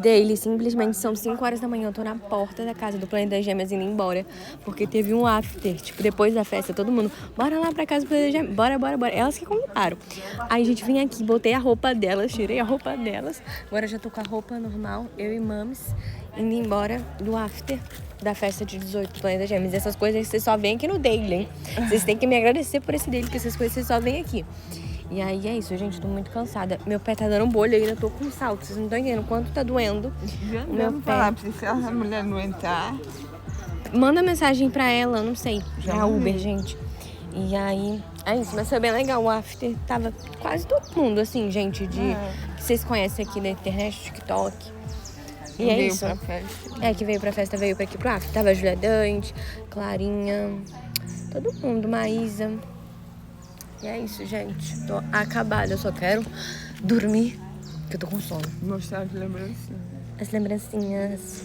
Daily, simplesmente são 5 horas da manhã, eu tô na porta da casa do Planeta das Gêmeas indo embora, porque teve um after, tipo, depois da festa, todo mundo, bora lá pra casa do Planeta das Gêmeas, bora, bora, bora. Elas que convidaram. Aí a gente vem aqui, botei a roupa delas, tirei a roupa delas, agora já tô com a roupa normal, eu e Mames, indo embora do after da festa de 18 do Planeta das Gêmeas. Essas coisas vocês só veem aqui no Daily, hein? Vocês têm que me agradecer por esse Daily, porque essas coisas vocês só veem aqui. E aí é isso, gente, tô muito cansada. Meu pé tá dando bolha e ainda tô com salto. Vocês não estão entendendo quanto tá doendo o meu pé. Falar pra se a mulher não entrar. Manda mensagem pra ela, não sei, Já pra Uber, mandei. gente. E aí, é isso, mas foi bem legal. O after tava quase todo mundo, assim, gente, que vocês conhecem aqui da internet, TikTok. E é Veio isso. pra festa. É, que veio pra festa, veio pra aqui pro after. Tava a Julia Dante, Clarinha, todo mundo, Maísa. E é isso, gente. Tô acabada, eu só quero dormir, porque eu tô com sono. Mostrar as lembrancinhas. As lembrancinhas.